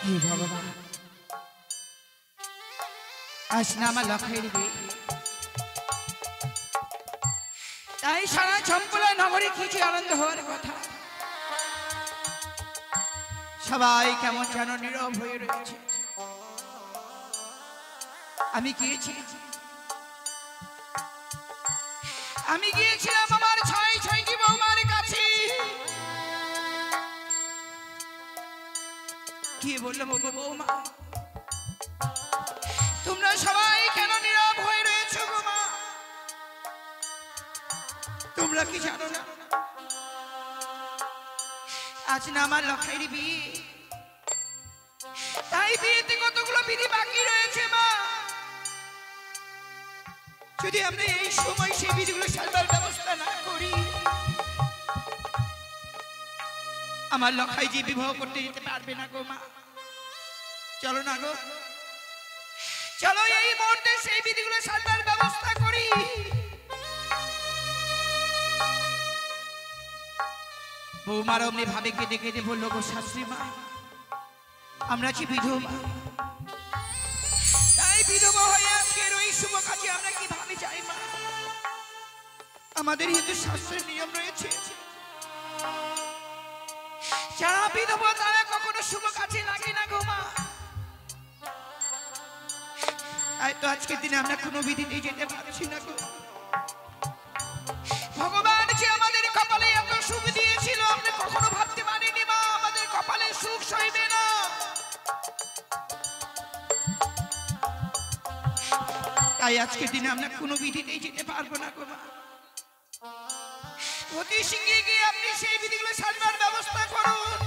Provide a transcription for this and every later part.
হে ভগবান, আজ না আমার লক্ষ্যের বিয়ে, তাই সারা চম্পলা নগরে কিছু আনন্দ হওয়ার কথা। সবাই কেমন যেন নীরব হয়ে রয়েছে। আমি গিয়েছিলাম আমার ছয়টি বৌমার কাছে। কি বললাম গো বৌমা, তোমরা সবাই কেন নীরব হয়ে রয়েছো গো মা? তোমরা কি জানো না আজ না আমার লক্ষ্যের বিয়ে, তাই বিয়েতে কতগুলো বিধি বাকি রয়েছে মা। যদি আমরা এই সময় সেই বিধিগুলো সারবার ব্যবস্থা না করি, আমার লক্ষ্যে যে বিবাহ করতে যেতে পারবে না গো মা। চলো না গো, চলো এই মুহূর্তে সেই বিধিগুলো সারবার ব্যবস্থা করি। বৌমার অমনি ভাবে কেঁদে কেঁদে বললো, গো শাশুড়ি মা, আমরা কি বিধবা? তাই বিধবা হয়ে আজকের ওই শুভ কাজে আমরা কিভাবে যাই মা? আমাদের হিন্দু শাস্ত্রের নিয়ম রয়েছে, যারা বিধবা তারা কখনো শুভ কাজে লাগে না গো মা। তাই তো আজকের দিনে আমরা কোনো বিধিতেই যেতে পারছি না গো। ভগবান যে আমাদের কপালে এত সুখ দিয়েছিল, আমরা কখনো ভাবতে পারিনি মা আমাদের কপালে সুখ সইবে না। তাই আজকের দিনে আমরা কোনো বিধিতেই যেতে পারবো না গো মা। অতি শীঘ্রই গিয়ে আপনি সেই বিধিগুলো সারবার ব্যবস্থা করুন।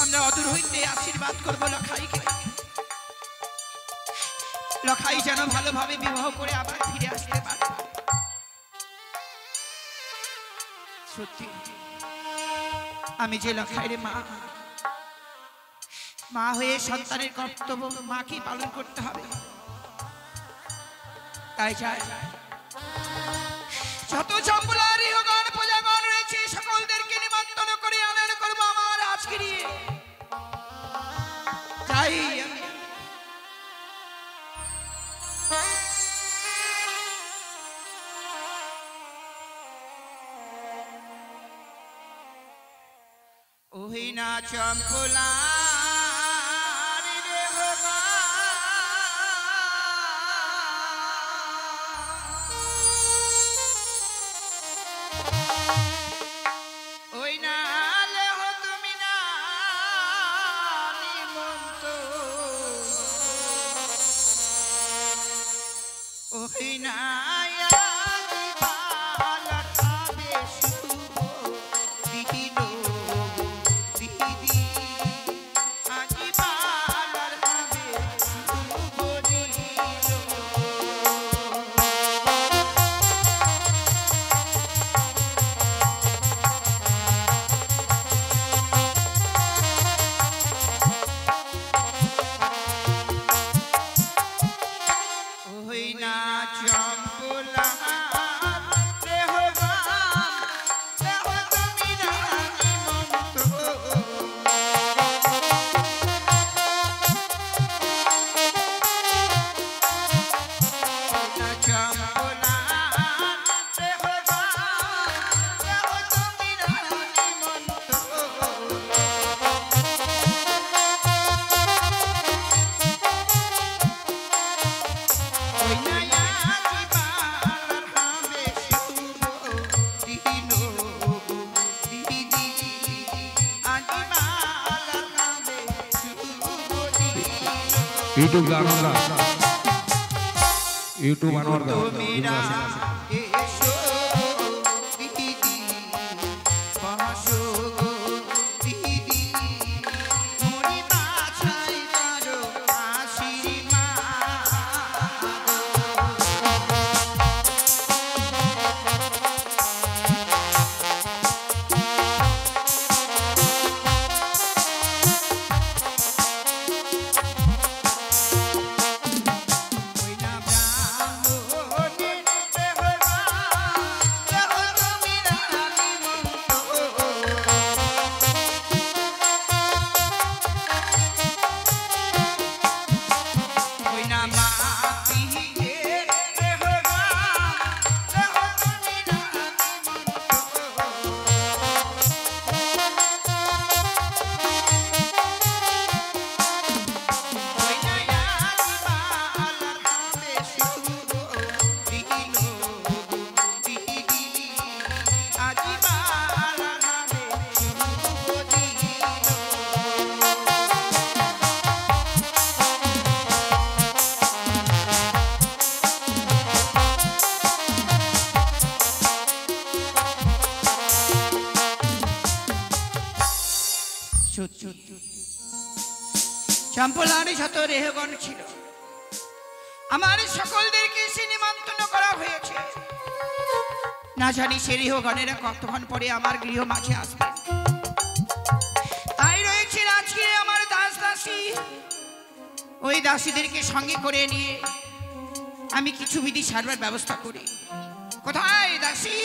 আমরা অদূর হইতে আশীর্বাদ করবো লখাইকে। লখাই যেন ভালোভাবে বিবাহ করে আবার ফিরে আসতে পারে। সত্যি আমি যে লখাইয়ের মা, মা হয়ে সন্তানের কর্তব্য মাকে পালন করতে হবে। তাই চাই যত চম্পলার ইহগণ পূজাগণ রয়েছে সকলদেরকে নিমন্ত্রণ করে আনয়ন করবো আমার আজকে নিয়ে। চাই ওই না চম্পলা YouTube जानूंगा YouTube बनवाऊंगा সত্যি চম্পলার যত রেহগণ ছিল আমার সকলদেরকে সে নিমন্ত্রণ করা হয়েছে। না জানি সে রেহগণেরা কতক্ষণ পরে আমার গৃহ মাঝে আসবে। তাই রয়েছে আজকে আমার দাস দাসী, ওই দাসীদেরকে সঙ্গে করে নিয়ে আমি কিছু বিধি সারবার ব্যবস্থা করি। কোথায় দাসী?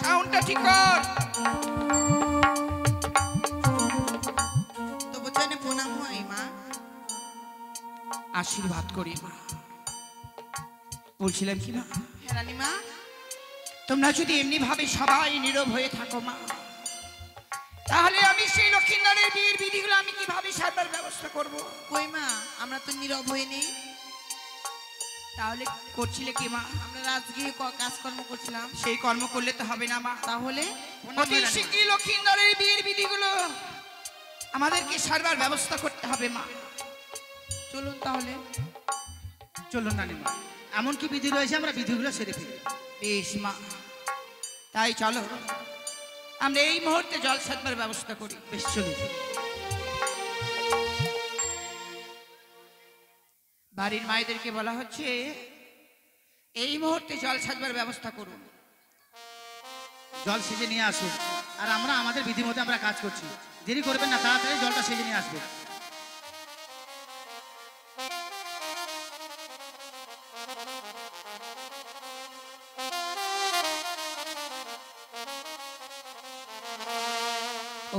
সাউন্ডটা ঠিক কর। আশীর্বাদ করি মা। বলছিলাম কি মা, রানীমা তোমরা যদি এমনি ভাবে সবাই নীরব হয়ে থাকো মা, তাহলে আমি সেই লক্ষিন্দরের বিয়ের বিধিগুলো আমি কিভাবে সারবার ব্যবস্থা করব? কই মা, আমরা তো নীরব হয়ে নেই। তাহলে করছিলে কি মা? আমরা রাজগৃহে কাজকর্ম করছিলাম। সেই কর্ম করলে তো হবে না মা। তাহলে অতি শীঘ্রই লক্ষিন্দরের বিয়ের বিধিগুলো আমাদেরকে সারবার ব্যবস্থা করতে হবে মা। চলুন তাহলে। চলুন রানীমা, এমন কি বিধি রয়েছে আমরা বিধিগুলো সেরে ফেলি। বেশ মা, তাই চলো আমরা এই মুহূর্তে জল সারবার ব্যবস্থা করি। বেশ চলি। বাড়ির মায়েদেরকে বলা হচ্ছে এই মুহূর্তে জল সাজবার ব্যবস্থা করুন। জল সেজে নিয়ে আসুন, আর আমরা আমাদের বিধি মতো আমরা কাজ করছি। দেরি করবেন না, তাড়াতাড়ি জলটা সেজে নিয়ে আসবেন।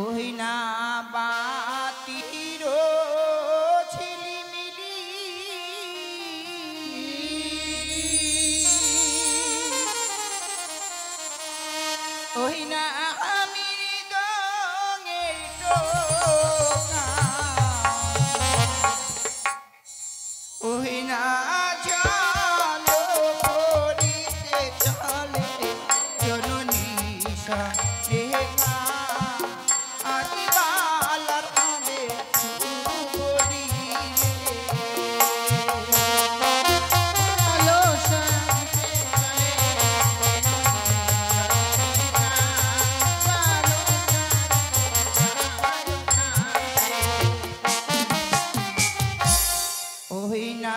ওই না বাতির ঝিলিমিলি ওই না আমি দঙের টোকা ওই না চলো করিতে চলে জননী রেখা আদিবালার হবে সুবরি ওই না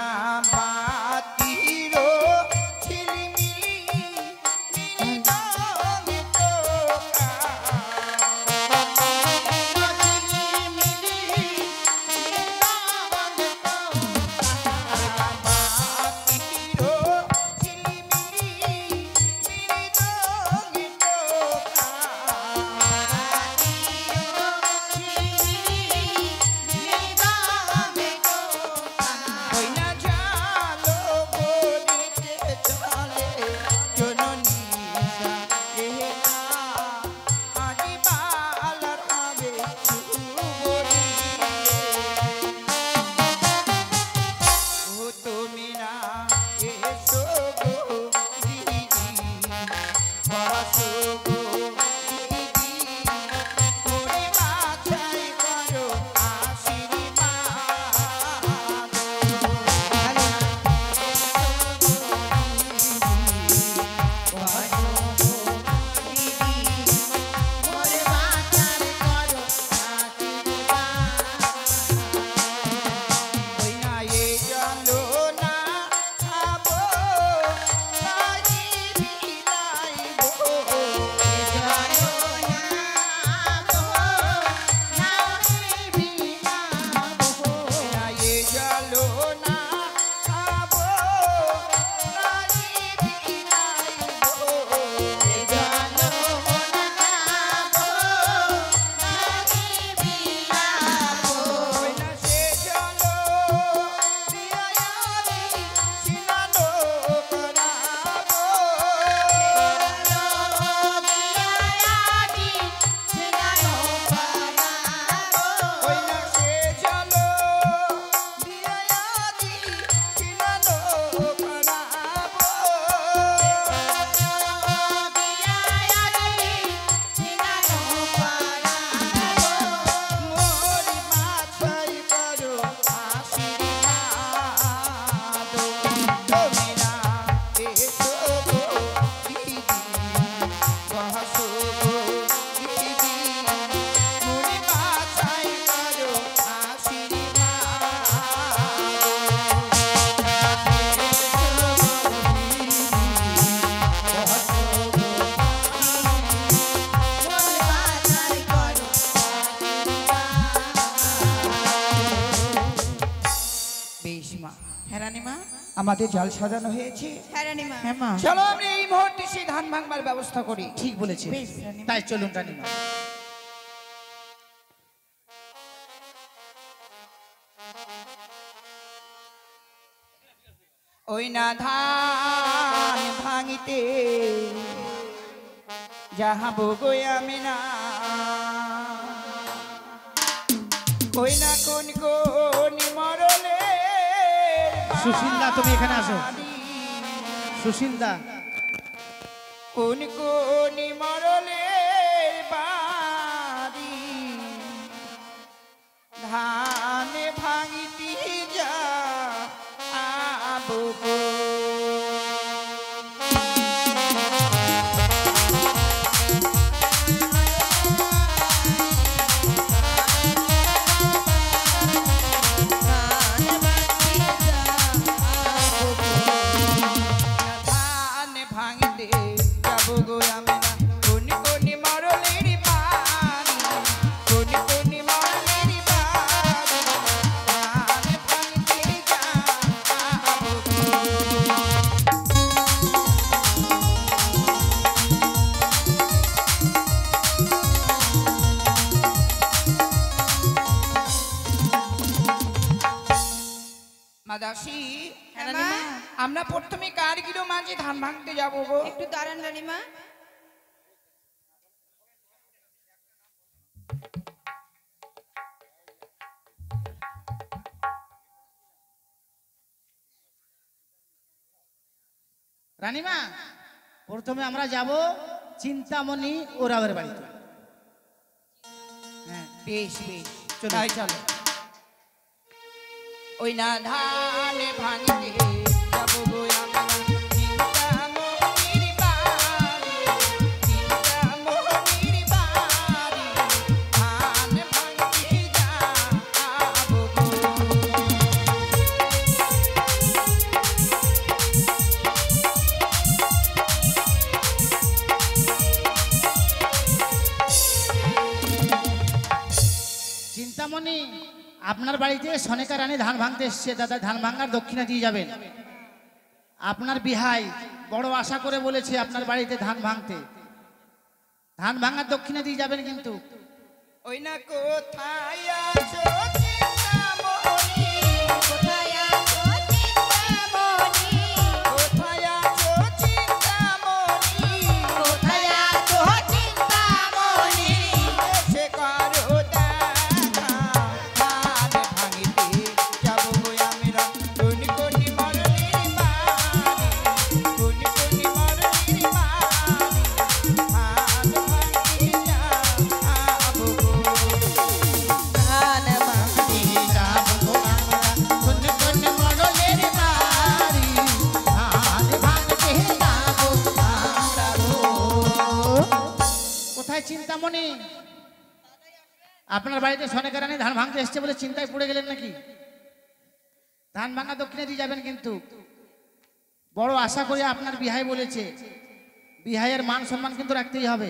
আমাদের জল সাজানো হয়েছে। হ্যাঁ রানীমা। হ্যাঁ মা, চলো আমরা এই মুহূর্তে সেই ধান ভাঙবার ব্যবস্থা করি। ঠিক বলেছে। বেশ রানীমা। তাই চলুন রানীমা। ওই না ধান ভাঙিতে যাহাবো গো আমি না, ওই না কোন কোন মরলে। সুশীলদা, তুমি এখানে আসো। সুশীলদা, কোন কোন মরলে বাড়ি ধান ভাঙিতে যা আবো গো। ধান ভাঙিতে যাবো গো আমি না, কোন কোন মরলের বাড়ি, কোন কোন মরলের বাড়ি ধান ভাঙিতে যাবো গো। মাদাসী, হ্যাঁ রানীমা। আমরা প্রথমে কারগিলো মাঝে ধান ভাঙতে যাবো গো। একটু দাঁড়ান রানীমা। রানীমা, প্রথমে আমরা যাব চিন্তামণি ওরাবের বাড়িতে। হ্যাঁ, বেশ বেশ, চলো। তাই চলো। ওই না ধান ভাঙিতে যাবো গো আমরা, চিন্তামণির বাড়ি, চিন্তামণির বাড়ি ধান ভাঙিতে যাবো গো। চিন্তামণি, আপনার বাড়িতে সনেকা রানী ধান ভাঙতে এসছে। দাদা, ধান ভাঙার দক্ষিণা দিয়ে যাবেন। আপনার বিহাই বড় আশা করে বলেছে আপনার বাড়িতে ধান ভাঙতে। ধান ভাঙার দক্ষিণা দিয়ে যাবেন কিন্তু। ওই না কোথায় আছো চিন্তামণি, কোথায় আছো চিন্তামণি, কোথায় আছো চিন্তামণি, কোথায় আছো চিন্তামণি, সে করো দেখা ধান ভাঙিতে যাবো গো আমরা, কোন কোন মরলির বাড়ি, কোন কোন মরলির বাড়ি ধান ভাঙিতে যাবো গো। ধান ভাঙিতে যাবো গো আমরা, কোন কোন মডলের বাড়ি ধান ভাঙতে যাবো আমরা গো। কোথায় চিন্তামণি? আপনার বাড়িতে সনেকা রানী ধান ভাঙতে এসছে বলে চিন্তায় পড়ে গেলেন নাকি? ধান ভাঙা দক্ষিণে দিয়ে যাবেন কিন্তু। বড় আশা করে আপনার বিহাই বলেছে, বিহাইয়ের মান সম্মান কিন্তু রাখতেই হবে।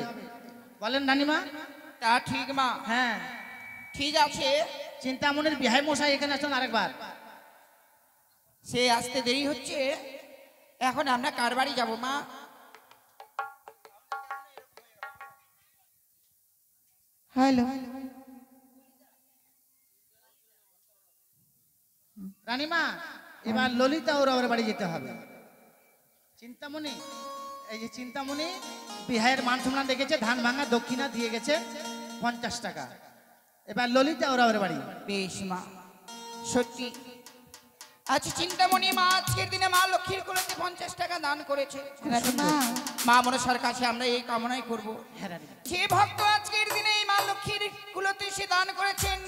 বলেন রানীমা? তা ঠিক মা, হ্যাঁ, ঠিক আছে। চিন্তামণির বিহাই মশাই এখানে আসুন আরেকবার। সে আসতে দেরি হচ্ছে, এখন আমরা কার বাড়ি যাবো মা? হ্যালো। রানীমা, এবার ললিতা ওর বাড়ি যেতে হবে। চিন্তামণি, এই যে চিন্তামণি বিহাইয়ের মান সম্মান দেখেছে, ধান ভাঙা দক্ষিণা দিয়ে গেছে 50 টাকা। এবার ললিতা ওর বাড়ি। বেশ মা, সত্যি। আচ্ছা চিন্তামণি, মা আজকের দিনে মা লক্ষ্মীর কোলেতে 50 টাকা দান করেছে। রানীমা। মা মনসার কাছে আমরা এই কামনাই করব, হ্যাঁ রানীমা। যে ভক্ত আজকের দিনে এই মা লক্ষ্মীর কুলতে সে দান করেছেন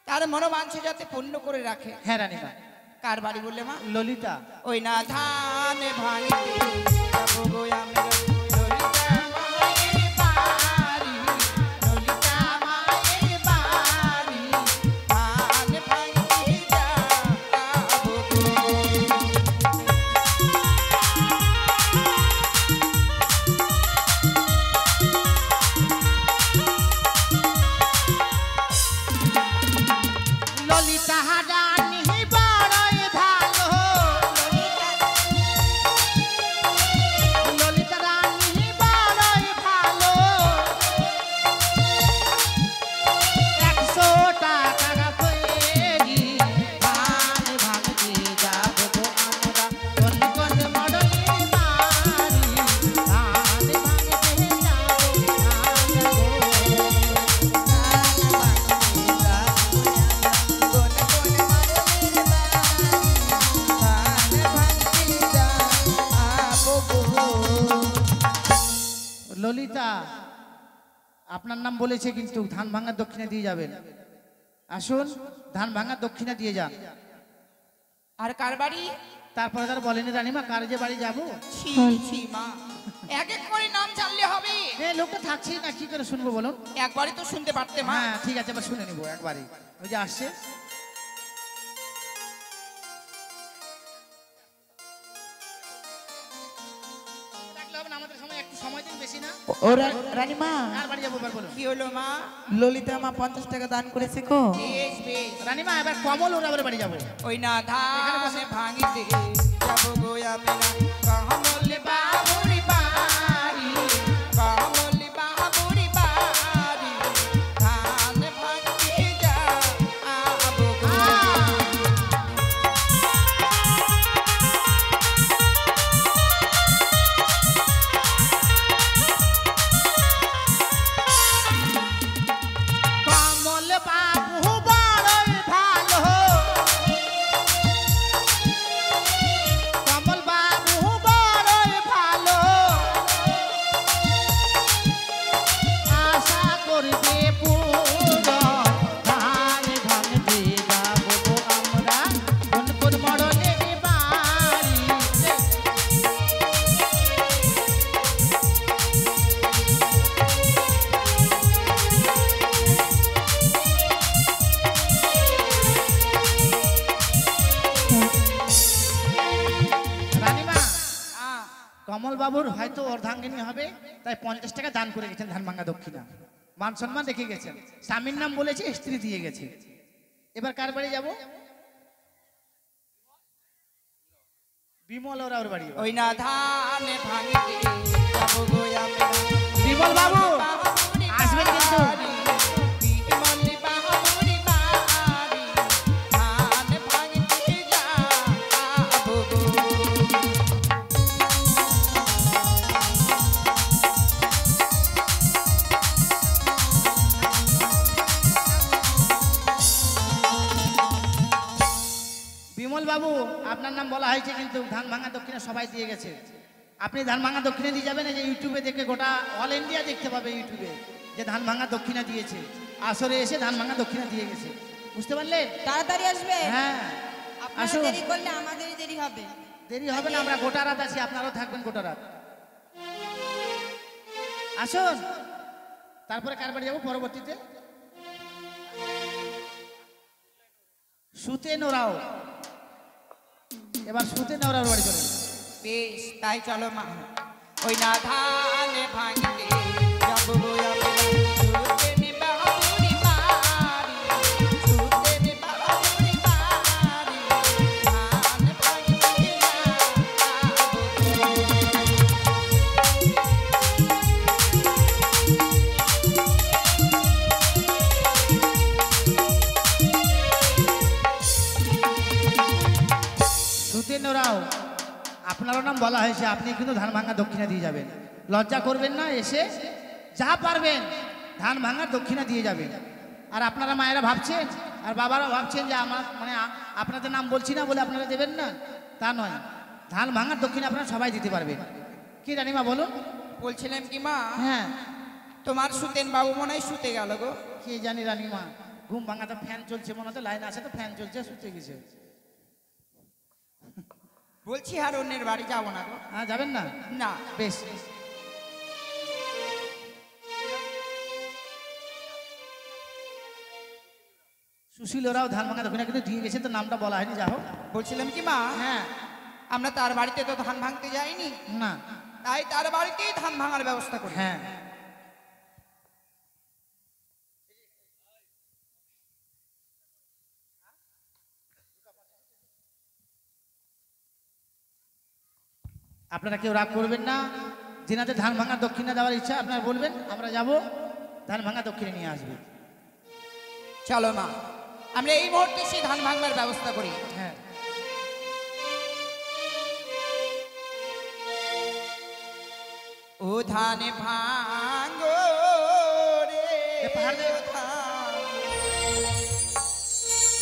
তার মনোবাঞ্ছা যাতে পূর্ণ করে রাখে। হ্যাঁ রানীমা। কার বাড়ি বললে মা? ললিতা। ওই না ধান ভাঙিতে যাবো গো আমরা, ললিতা মায়ের বাড়ি, ললিতা মায়ের বাড়ি ধান ভাঙিতে যাবো গো। ললিতা রানী বড়ই ভালো, ললিতা আপনার নাম বলেছে কিন্তু ধান ভাঙার দক্ষিণা দিয়ে যাবেন। আসুন, ধান ভাঙার দক্ষিণা দিয়ে যান। আর কার বাড়ি? তারপরে তার বলেনি রানীমা কার যে বাড়ি যাবো। ছি ছি মা, এক এক করে নাম জানলে হবে? লোকটা থাকছেই না, কি করে শুনবো বলুন? একবারই তো শুনতে পারতে মা। হ্যাঁ ঠিক আছে, এবার শুনে নিবো একবারই। ওই যে আসছে। রাখলে হবে না, আমাদের সময় একটু সময় দিন, বেশি না। ও রানীমা, কার বাড়ি যাবো এবার বলুন? কি হলো মা? ললিতা মা 50 টাকা দান করেছে গো। বেশ বেশ। রানীমা এবার কমল ওরা বাড়ি যাবো। ওই না ধানে ভাঙিতে যাবো গো আমরা, কমল বাবুর বাড়ি, কমল বাবুর বাড়ি, ধান ভাঙিতে যাবো গো। কমল বাবু বড়ই ভালো, কমল বাবু বড়ই ভালো, আশা করবে পুরো ধান ভাঙতে যাবো গো আমরা, কোন কোন মরণের বাড়ি। রানীমা, কমল বাবুর হয়তো অর্ধাঙ্গিনী হবে, তাই 50 টাকা দান করে গেছেন ধান ভাঙা দক্ষিণা। মান সম্মান রেখে গেছেন, স্বামীর নাম বলেছে, স্ত্রী দিয়ে গেছে। এবার কার বাড়ি যাব? বিমল ওরা ওর বাড়ি। ওই না ধানে ভাঙিতে যাবো গো আমরা, বিমল বাবু বাবুর আসবেন কিন্তু। বাড়ি, বিমল বাবুর বাড়ি, ধান ভাঙিতে যাবো গো। বিমল বাবু আপনার নাম বলা হয়েছে কিন্তু ধান ভাঙা দক্ষিণা সবাই দিয়ে গেছে। আপনি ধান ভাঙা দক্ষিণা দিয়ে যাবেন, এই যে ইউটিউবে দেখে গোটা অল ইন্ডিয়া দেখতে পাবে ইউটিউবে যে ধান ভাঙা দক্ষিণা দিয়েছে, আসরে এসে ধান ভাঙা দক্ষিণা দিয়ে গেছে। বুঝতে পারলেন? তাড়াতাড়ি আসবে। হ্যাঁ আপনারা আসুন। দেরি করলে আমাদেরই দেরি হবে। দেরি হবে না, আমরা গোটা রাত আছি, আপনারাও থাকবেন গোটা রাত। আসুন, তারপরে কার বাড়ি যাবো পরবর্তীতে? সুতেন ওরাও। এবার সুতেন ওরাও বাড়ি চলে। বেশ, তাই চলো মা। ওই না ধানে ভাঙিতে যাবো গো আমরা, সুতেন বাবুর বাড়ি, সুতেন বাবুর বাড়ি, ধান ভাঙিতে যাবো গো। সুতেন ওরাও আপনারও নাম বলা হয়েছে, আপনি কিন্তু ধান ভাঙা দক্ষিণা দিয়ে যাবেন। লজ্জা করবেন না, এসে যা পারবেন ধান ভাঙার দক্ষিণা দিয়ে যাবেন। আর আপনারা মায়েরা ভাবছেন আর বাবারা ভাবছেন যে আমার মানে আপনাদের নাম বলছি না বলে আপনারা দেবেন না, তা নয়। ধান ভাঙার দক্ষিণা আপনারা সবাই দিতে পারবেন। কি রানীমা বলুন? বলছিলাম কি মা, হ্যাঁ তোমার সুতেন বাবু মনে হয় শুতে গেল গো। কে জানি রানীমা, ঘুম ভাঙা তো ফ্যান চলছে মনে হতো, লাইন আছে তো ফ্যান চলছে, শুতে গেছে। বলছি আর অন্যের বাড়ি যাবো না গো। হ্যাঁ যাবেন না? না। বেশ। সুশীল ওরাও ধান ভাঙা দক্ষিণা কিন্তু দিয়ে গেছে, তো নামটা বলা হয়নি, যা হোক। বলছিলাম কি মা, হ্যাঁ আমরা তার বাড়িতে তো ধান ভাঙতে যাইনি, না তাই তার বাড়িতেই ধান ভাঙার ব্যবস্থা করি। হ্যাঁ আপনারা কেউ রাগ করবেন না, যেনাদের ধান ভাঙা দক্ষিণা দেওয়ার ইচ্ছা আপনারা বলবেন, আমরা যাব ধান ভাঙা দক্ষিণে নিয়ে আসবে। চলো মা, আমরা এই মুহূর্তে সেই ধান ভাঙবার ব্যবস্থা করি। হ্যাঁ ও ধান ভাঙো রে, এ পাহাড় দে। ও ধান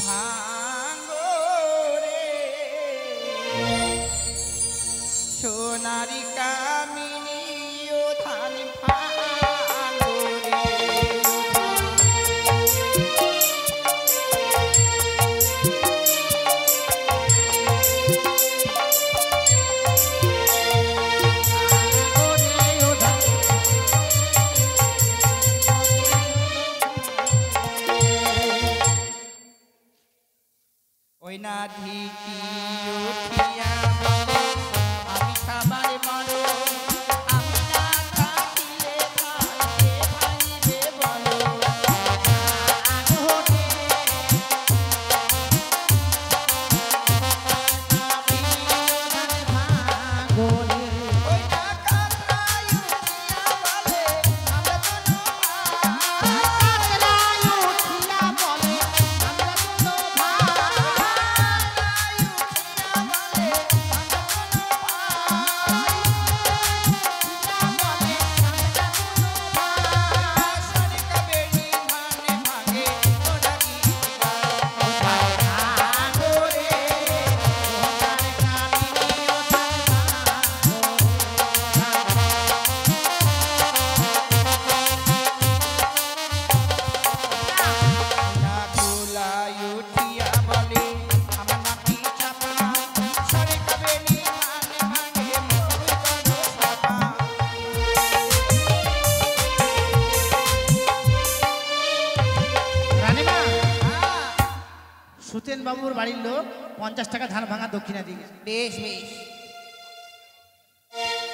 ভাঙো রে, সোনারি কামিনী ও ধান ভাঙো রে। ওই না ধিকি উঠিয়া বলে আমি খাবার বড় আমি না থাকিলে ভাইবে ভাইবে বলো ওই না কাকড়াই উঠিয়া বলে আমরা কোনো সুতেন বাবুর বাড়ির লোক 50 টাকা ধান ভাঙা দক্ষিণা দিয়ে গেছে। বেশ বেশ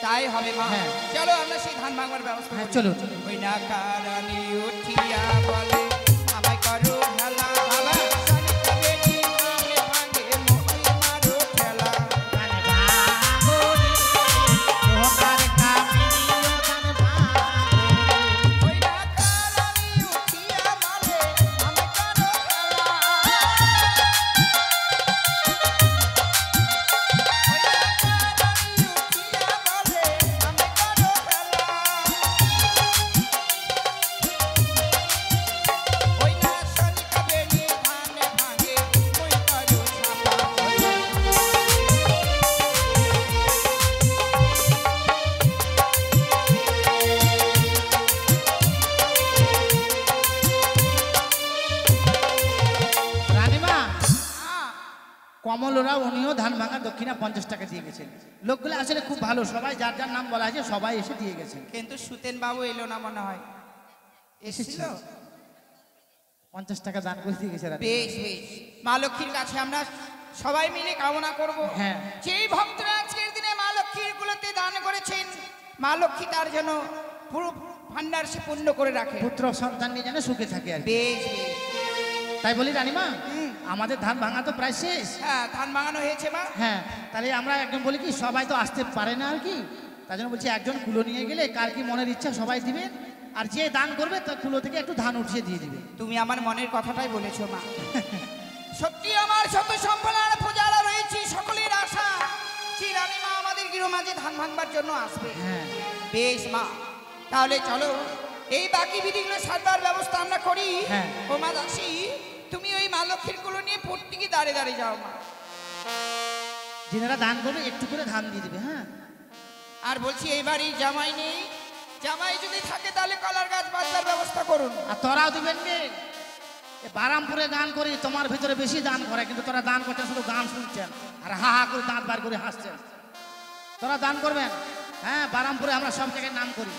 তাই হবে মা হ্যাঁ। চলো আমরা সেই ধান ভাঙবার ব্যবস্থা হ্যাঁ, করি। চলো। ওই না কারণে উঠিয়া বলে আমায় করো হেলা বাবা সারি কবে নি ভাঙে ভাঙে মোই মারো ঠেলা ওই না কারণে উঠিয়া বলে আমায় করো হেলা ওই না কারণে উঠিয়া বলে আমায় করো হেলা ওই না সারি কবে নি ভাঙে ভাঙে মোই করো ছাপা রানীমা কমলরা উনিও ধান ভাঙা দক্ষিণা 50 টাকা দিয়ে গেছেন। লোকগুলো আসলে খুব ভালো, সবাই যার যার নাম বলা আছে সবাই এসে দিয়ে গেছেন। কিন্তু সুতেন বাবু এলো না মনে হয় এসেছিল 50 টাকা দান করে দিয়ে গেছে রানীমা। বেশ বেশ মা লক্ষ্মীর কাছে আমরা সবাই মিলে কামনা করব হ্যাঁ। যেই ভক্তরা আজকের দিনে মা লক্ষ্মীর কুলতে দান করেছেন মা লক্ষ্মী তার জন্য পুরো ভান্ডার সে পূর্ণ করে রাখে পুত্র সন্তান নিয়ে যেন সুখে থাকে আর কি। বেশ বেশ তাই বলি রানীমা আমাদের ধান ভাঙা তো প্রায় শেষ। হ্যাঁ ধান ভাঙানো হয়েছে মা হ্যাঁ, তাহলে আমরা একদম বলি কি সবাই তো আসতে পারে না আর কি, তার জন্য বলছি একজন কুলো নিয়ে গেলে কার কি মনের ইচ্ছা সবাই দিবে, আর যে দান করবে তার কুলো থেকে একটু ধান উঠিয়ে দিয়ে দিবে। তুমি আমার মনের কথাটাই বলেছো মা সত্যি আমার শত সম্পলার পূজারা রয়েছে সকলের আশা যে রানীমা আমাদের গৃহ মাঝে ধান ভাঙবার জন্য আসবে হ্যাঁ, বেশ মা তাহলে চলো এই বাকি বিধিগুলো সারবার ব্যবস্থা আমরা করি হ্যাঁ। ও মা দাসী তুমি ওই মা লক্ষ্মীর গুলো নিয়ে প্রত্যেকে দাঁড়ে দাঁড়িয়ে যাও মা যিনারা দান করবে একটু করে ধান দিয়ে দিবে। হ্যাঁ, আর বলছি এইবারই জামাই নেই, জামাই যদি থাকে তাহলে কলার গাছ বাঁধবার ব্যবস্থা করুন। আর তোরাও দিবেন কে? বারামপুরে গান করি তোমার ভিতরে বেশি দান করে, কিন্তু তোরা দান করছেন শুধু গান শুনছেন আর হা হা করে দাঁত বার করে হাসছেন। তোরা দান করবেন। হ্যাঁ, বারামপুরে আমরা সব জায়গায় নাম করি,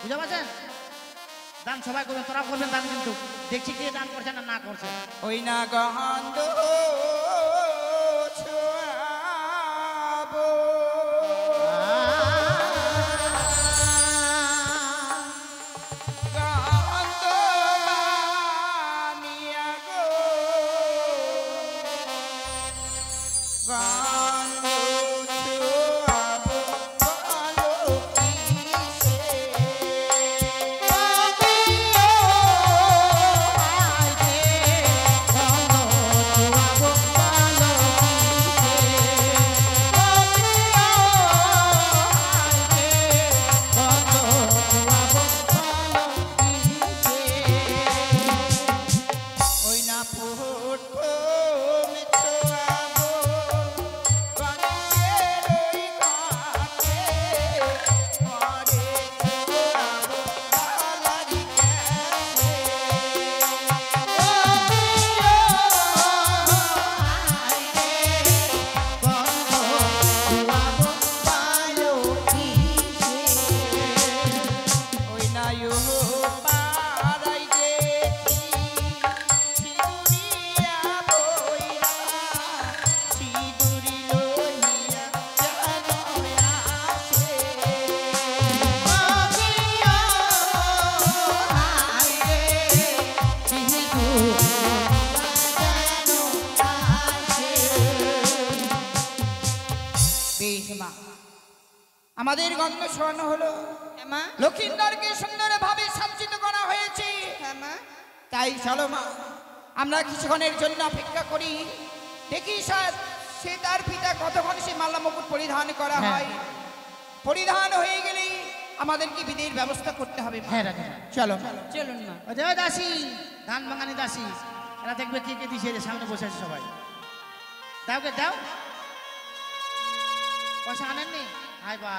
বুঝতে পারছেন? দান সবাই করবেন, তোরা করবেন দান, কিন্তু দেখছি কে দান করছেন না না করছেন। ওই না গহন্দ ছোঁয়াবো গহন্দ বানিয়া গো গহন্দ ছোঁয়াবো বলো কিসে গন্ধ আমাদের গন্ধ শোয়ানো হলো, হ্যাঁ মা, লক্ষিন্দরকে সুন্দরভাবে সজ্জিত করা হয়েছে। হ্যাঁ মা, তাই চলো মা, আমরা কিছুক্ষণের জন্য অপেক্ষা করি, দেখি সে তার পিতা কতক্ষণ সে মাল্লা মুকুট পরিধান করা হ্যাঁ। হয়। পরিধান হয়ে গেলেই আমাদেরকে বিধির ব্যবস্থা করতে হবে মা। হ্যাঁ রানীমা। চলো চলুন মা। ও দেও দাসী, ধান ভাঙানি দাসী, এরা দেখবে কে কে দিছে, এদের সামনে বসে আছে সবাই। দাও কে দাও, পয়সা আনেননি? হাই বা